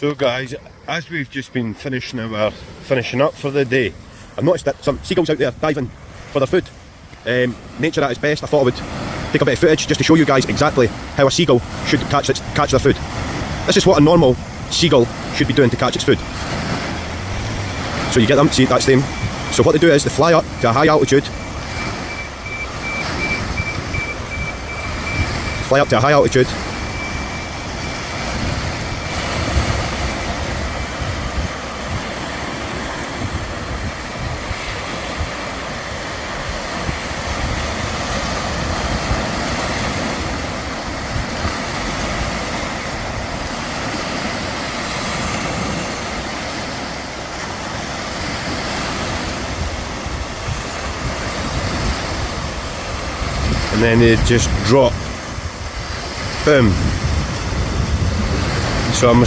So guys, as we've just been finishing up for the day, I've noticed that some seagulls out there diving for their food. Nature at its best. I thought I would take a bit of footage just to show you guys exactly how a seagull should catch their food. This is what a normal seagull should be doing to catch its food. So you get them, see that's them. So what they do is they fly up to a high altitude. Fly up to a high altitude. And then they just drop. Boom. So I'm